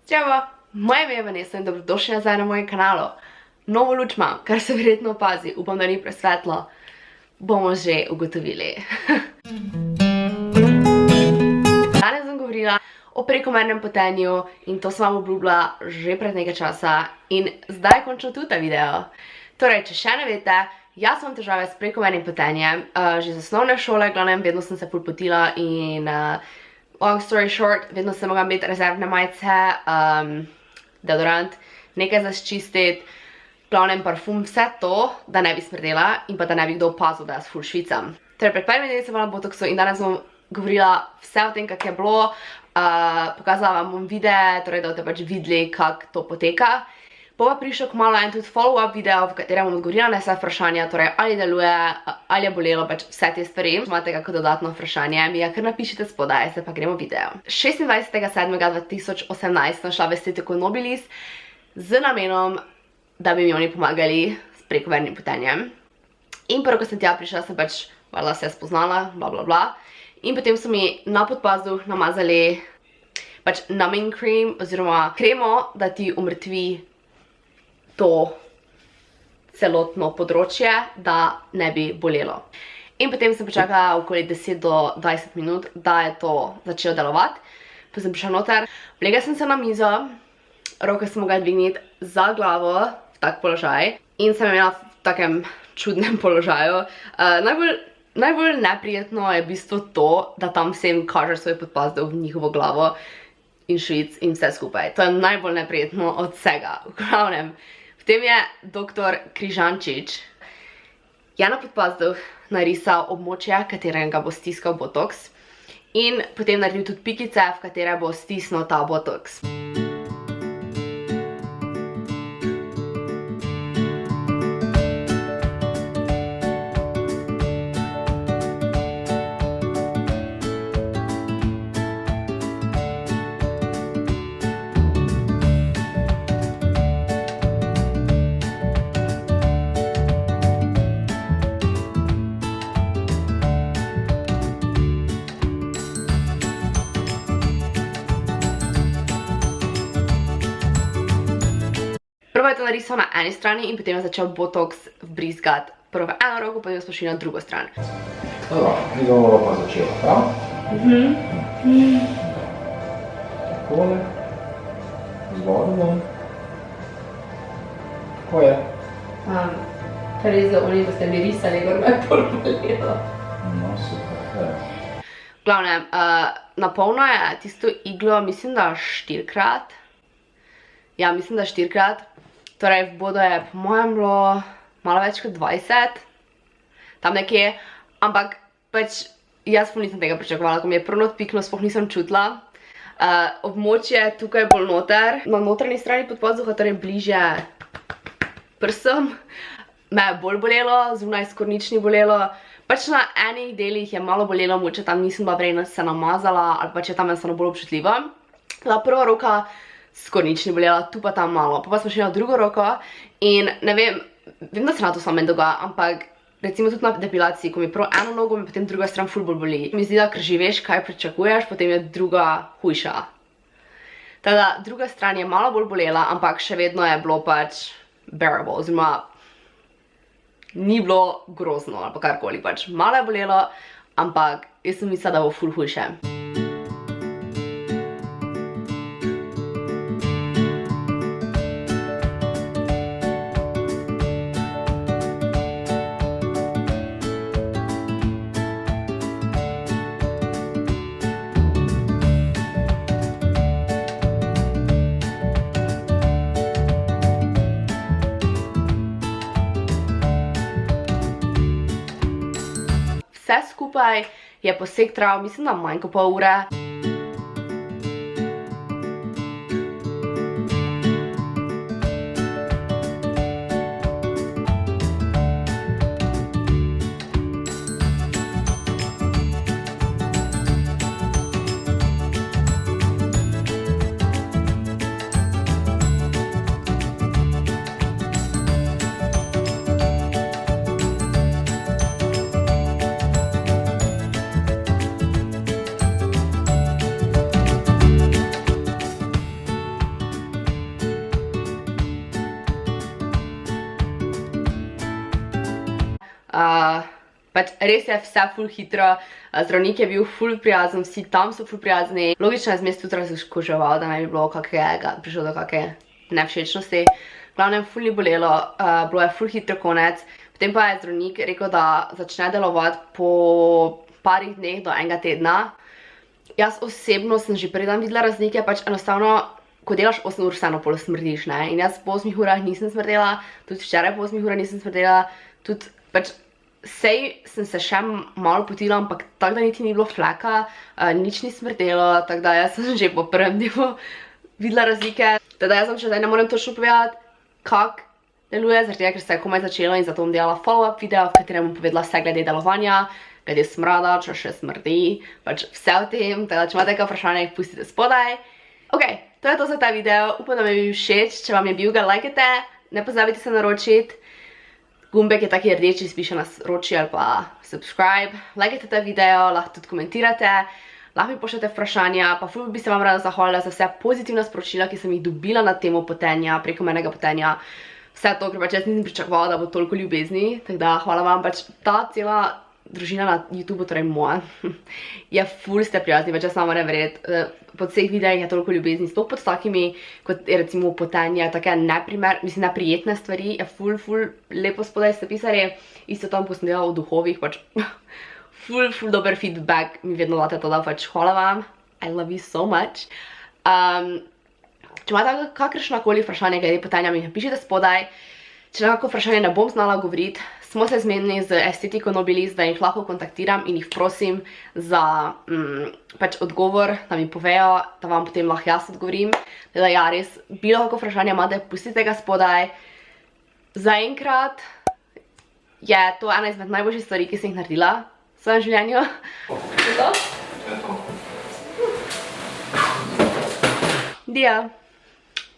Zdravo, moje ime je Vanessa in dobrodošli nazaj na mojem kanalu. Novo luč imam, kar se verjetno opazi, upam, da ni presvetlo. Bomo že ugotovili. Danes sem govorila o prekomernem potenju in to sem vam obljubila že pred nekaj časa in zdaj je končno tudi ta video. Torej, če še ne veste, jaz imam težave s prekomernim potenjem, že z osnovne šole, glavnem, vedno sem se ful potila in long story short, vedno sem mogla imeti rezervne majice, deodorant, nekaj za čistiti, glavnem parfum, vse to, da ne bi smrdela in pa da ne bi kdo opazil, da jaz ful švicam. Torej, pred prvimi dnevi sem bila na botoksu in danes bom govorila vse o tem, kak je bilo, pokazala vam bom videe, torej da boste pač videli, kak to poteka. Bo pa prišel kmalu en tudi follow-up video, v katerem bom odgovorila na vse vprašanja, torej ali deluje, ali je bolelo, pač vse te stvari. Če imate kako dodatno vprašanje, mi ga kar napišite spodaj, se pa gremo video. 26.7.2018 sem šla v estetiko Nobilis z namenom, da bi mi oni pomagali s prekomernim potenjem. In prvo, ko sem tja prišla, sem pač valjda se spoznala, bla bla bla. In potem so mi na podpazduh namazali pač numbing cream oziroma kremo, da ti umrtvi to celotno področje, da ne bi bolelo. In potem sem počakala okoli 10 do 20 minut, da je to začelo delovati. Potem sem prišla noter, vlegla sem se na mizo, roke sem mogla dvigniti za glavo, v tak položaj. In sem imela v takem čudnem položaju. Najbolj neprijetno je v bistvu to, da tam vsem kažeš svoj podpazduh v njihovo glavo in švic in vse skupaj. To je najbolj neprijetno od vsega. V glavnem, potem je dr. Križančič na podpazduh narisal območje, katerega bo stiskal botoks in potem naredil tudi pikice, v katere bo stisnil ta botoks. Prvo je to narisal na eni strani in potem je začel botoks vbrizgati prvo v eno roko, potem smo šli na drugo stran. Dobro, mi bomo pa začela, prav? Takole. Zgodno. Kako je? Kar je za oni, ko ste mi risali, gor me je pol bolelo. No, super. V glavnem, napolno je tisto iglo, mislim, da 4-krat. Ja, mislim, da 4-krat. Torej, v bodo je po mojem bilo malo več kot 20. Tam nekje. Ampak pač jaz nisem tega pričakovala, ko mi je prvo odpikno, sploh nisem čutila. Območje tukaj bolj noter, na notranji strani podpazduha, torej bliže prsem, me je bolj bolelo, zunaj skoraj nič ni bolelo. Pač na enih delih je malo bolelo, mogoče tam nisem bila vredno se namazala, ali pač je tam enostavno bolj občutljiva. Ta prva roka skoraj nič ni bolela, tu pa tam malo. Pa smo šli na drugo roko in ne vem, vem, da se na to samo meni dogaja, ampak recimo tudi na depilaciji, ko mi prvo eno nogo in potem druga stran ful bolj boli. Mi zdi, da ker že veš, kaj pričakuješ, potem je druga hujša. Teda druga stran je malo bolj bolela, ampak še vedno je bilo pač bearable, oziroma ni bilo grozno ali pa karkoli pač. Malo je bolelo, ampak jaz sem mislila, da bo ful hujše. Vse skupaj je poseg trajal, mislim, da manj kot pol ure. Pač res je vse ful hitro, zdravnik je bil ful prijazen, vsi tam so ful prijazni. Logično je zmes tudi razkuževal, da ne bi bilo prišlo do kakšne nevšečnosti. Glavnem, ful ni bolelo, bilo je ful hitro konec. Potem pa je zdravnik rekel, da začne delovati po parih dneh do enega tedna. Jaz osebno sem že prvi dan videla razlike, pač enostavno, ko delaš 8 ur, vseeno pol smrdiš, ne. In jaz po 8 urah nisem smrdela, tudi včeraj po 8 urah nisem smrdela, tudi pač sej sem se še malo potila, ampak tako da niti ni bilo fleka, nič ni smrdelo, tako da jaz sem že po prvem dnevu videla razlike. Teda jaz vam še zdaj ne morem točno povedati, kako deluje, zaradi tega, ker se je komaj začelo in zato bom delala follow-up video, v katerem bom povedala vse glede delovanja, glede smrada, če še smrdi, pač vse o tem, teda če imate kaj vprašanje, jih pustite spodaj. Ok, to je to za ta video, upam, da mi je bil všeč, če vam je bil, ga lajkajte, ne pozabite se naročiti. Gumbek je taki rdeči, spiše na roči ali pa subscribe. Lajkajte ta video, lahko tudi komentirate, lahko mi pošljete vprašanja, pa ful bi se vam rada zahvalila za vse pozitivna sporočila, ki sem jih dobila na temo potenja, prekomernega potenja. Vse to, ker pač jaz nisem pričakovala, da bo toliko ljubezni, tako da hvala vam, pač ta cela družina na YouTubeu, torej moja, je ful ste prijazni, pač jaz samo moram verjeti, po vseh videih je toliko ljubezni, sploh pod takimi, kot je recimo potenje, take neprijetne stvari, je ful lepo spodaj ste pisali, isto tam, ko sem delala o duhovih, pač ful dober feedback mi vedno date to, da pač hvala vam, I love you so much. Če imate kakršnakoli vprašanje glede potenja, mi napišite spodaj. Če na kako vprašanje ne bom znala govoriti, smo se zmenili z Estetiko Nobilis, da jih lahko kontaktiram in jih prosim za pač odgovor, da mi povejo, da vam potem lahko jaz odgovorim. Da ja, res, bilo kako vprašanje imate, pustite ga spodaj. Zaenkrat je to ena izmed najboljših stvari, ki sem jih naredila v svojem življenju. Je to? Je to. Dia.